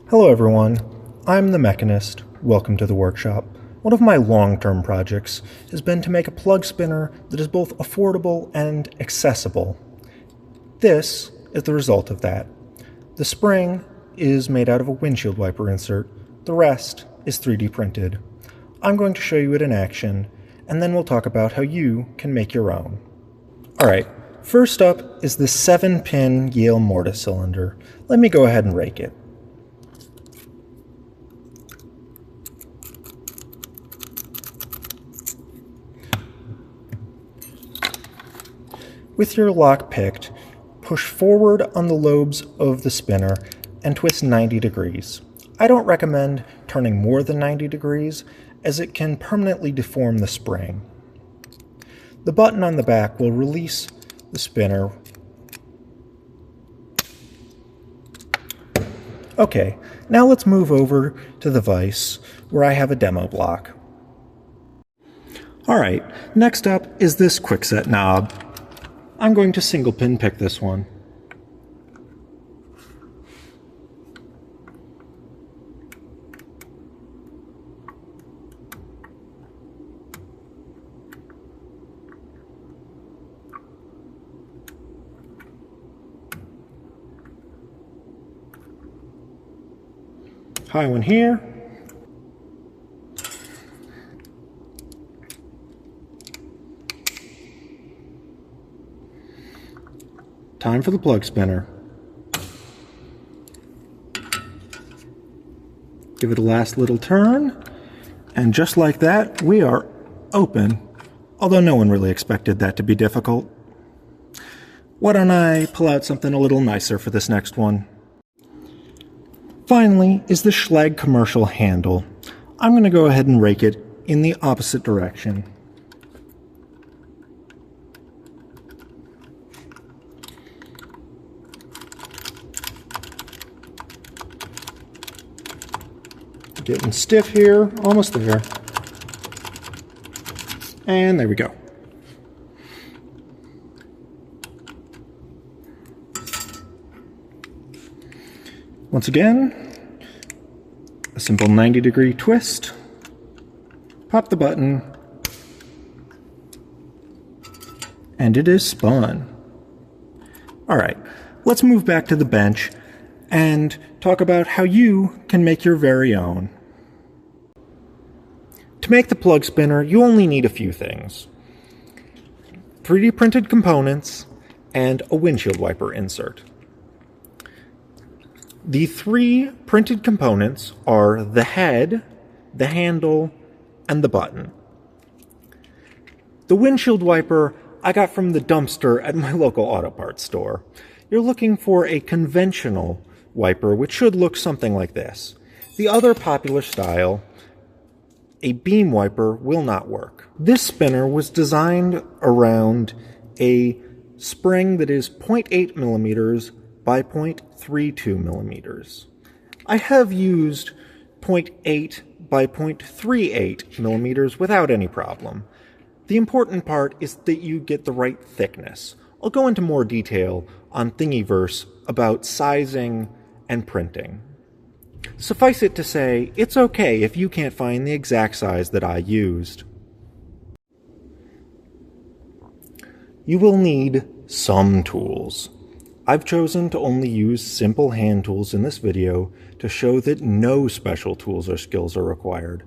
Hello everyone, I'm the Mechanist. Welcome to the workshop. One of my long-term projects has been to make a plug spinner that is both affordable and accessible. This is the result of that. The spring is made out of a windshield wiper insert. The rest is 3D printed. I'm going to show you it in action, and then we'll talk about how you can make your own. Alright, first up is the 7-pin Yale mortise cylinder. Let me go ahead and rake it. With your lock picked, push forward on the lobes of the spinner and twist 90 degrees. I don't recommend turning more than 90 degrees as it can permanently deform the spring. The button on the back will release the spinner. Okay, now let's move over to the vise where I have a demo block. Alright, next up is this quickset knob. I'm going to single pin pick this one. High one here. Time for the plug spinner. Give it a last little turn, and just like that, we are open, although no one really expected that to be difficult. Why don't I pull out something a little nicer for this next one? Finally is the Schlage commercial handle. I'm going to go ahead and rake it in the opposite direction. Getting stiff here, almost there. And there we go. Once again, a simple 90-degree twist. Pop the button. And it is spun. Alright, let's move back to the bench and talk about how you can make your very own. To make the plug spinner, you only need a few things. 3D printed components and a windshield wiper insert. The three printed components are the head, the handle, and the button. The windshield wiper I got from the dumpster at my local auto parts store. You're looking for a conventional wiper, which should look something like this. The other popular style, a beam wiper, will not work. This spinner was designed around a spring that is 0.8 millimeters by 0.32 millimeters. I have used 0.8 by 0.38 millimeters without any problem. The important part is that you get the right thickness. I'll go into more detail on Thingiverse about sizing and printing. Suffice it to say, it's okay if you can't find the exact size that I used. You will need some tools. I've chosen to only use simple hand tools in this video to show that no special tools or skills are required.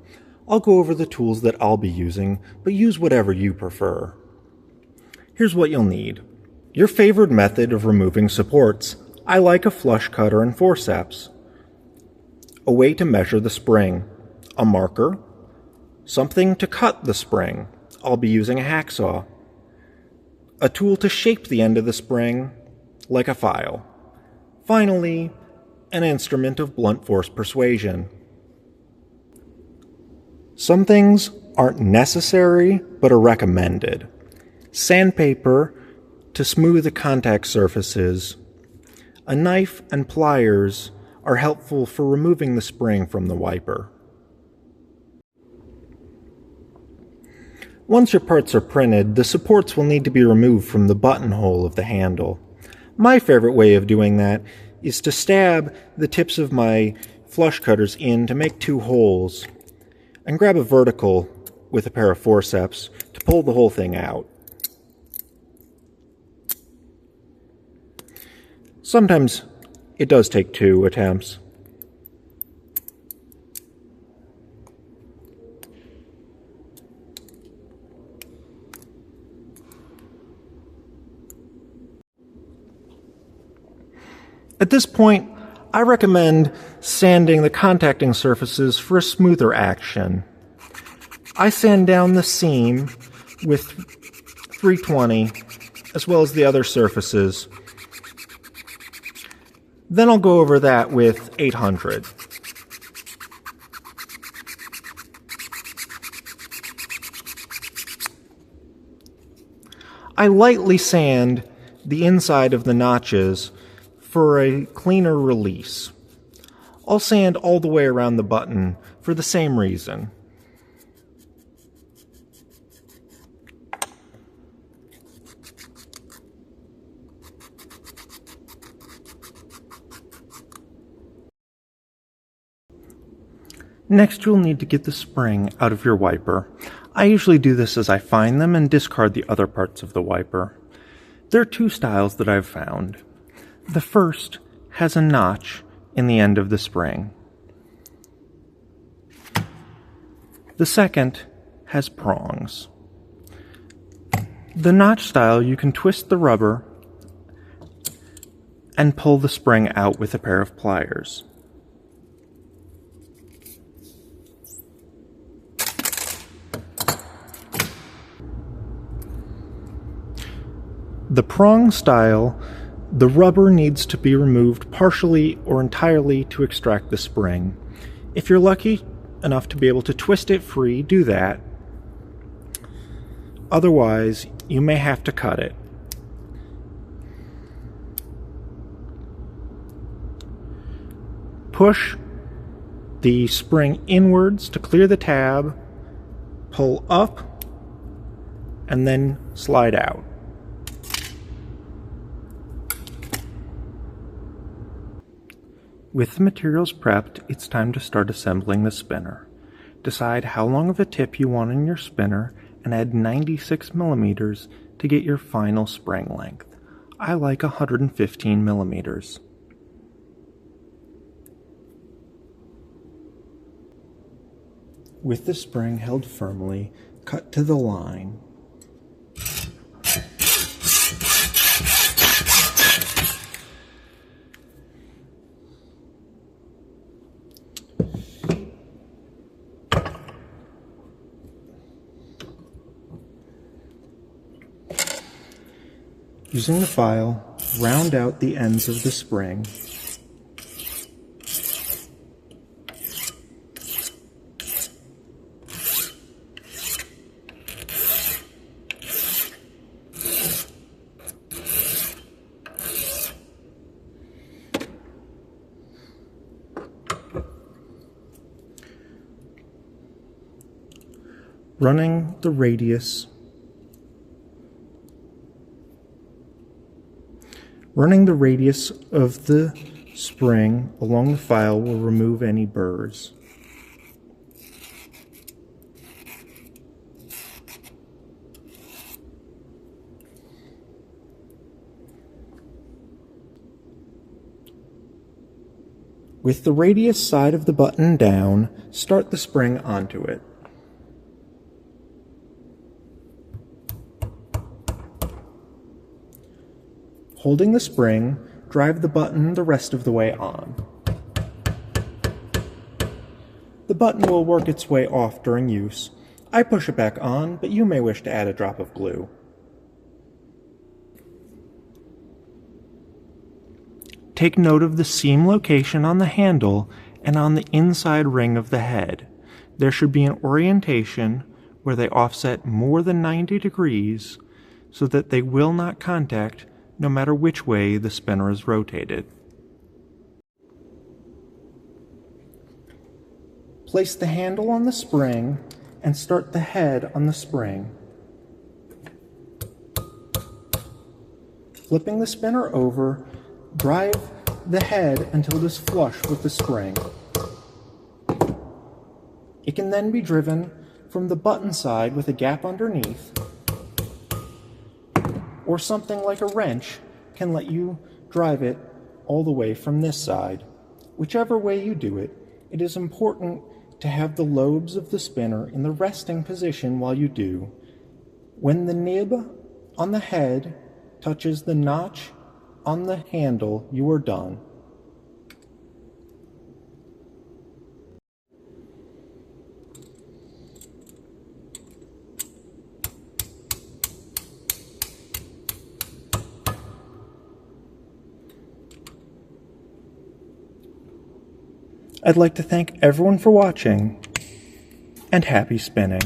I'll go over the tools that I'll be using, but use whatever you prefer. Here's what you'll need. Your favorite method of removing supports. I like a flush cutter and forceps. A way to measure the spring. A marker. Something to cut the spring. I'll be using a hacksaw. A tool to shape the end of the spring, like a file. Finally, an instrument of blunt force persuasion. Some things aren't necessary, but are recommended. Sandpaper to smooth the contact surfaces. A knife and pliers are helpful for removing the spring from the wiper. Once your parts are printed, the supports will need to be removed from the buttonhole of the handle. My favorite way of doing that is to stab the tips of my flush cutters in to make 2 holes, and grab a vertical with a pair of forceps to pull the whole thing out. Sometimes it does take 2 attempts. At this point, I recommend sanding the contacting surfaces for a smoother action. I sand down the seam with 320, as well as the other surfaces. Then I'll go over that with 800. I lightly sand the inside of the notches for a cleaner release. I'll sand all the way around the button for the same reason. Next, you'll need to get the spring out of your wiper. I usually do this as I find them and discard the other parts of the wiper. There are 2 styles that I've found. The first has a notch in the end of the spring. The second has prongs. The notch style, you can twist the rubber and pull the spring out with a pair of pliers. The prong style, the rubber needs to be removed partially or entirely to extract the spring. If you're lucky enough to be able to twist it free, do that. Otherwise, you may have to cut it. Push the spring inwards to clear the tab, pull up, and then slide out. With the materials prepped, it's time to start assembling the spinner. Decide how long of a tip you want in your spinner and add 96 millimeters to get your final spring length. I like 115 millimeters. With the spring held firmly, cut to the line. Using the file, round out the ends of the spring. Running the radius of the spring along the file will remove any burrs. With the radius side of the button down, start the spring onto it. Holding the spring, drive the button the rest of the way on. The button will work its way off during use. I push it back on, but you may wish to add a drop of glue. Take note of the seam location on the handle and on the inside ring of the head. There should be an orientation where they offset more than 90 degrees so that they will not contact no matter which way the spinner is rotated. Place the handle on the spring and start the head on the spring. Flipping the spinner over, drive the head until it is flush with the spring. It can then be driven from the button side with a gap underneath, or something like a wrench can let you drive it all the way from this side. Whichever way you do it, it is important to have the lobes of the spinner in the resting position while you do. When the nib on the head touches the notch on the handle, you are done. I'd like to thank everyone for watching, and happy spinning.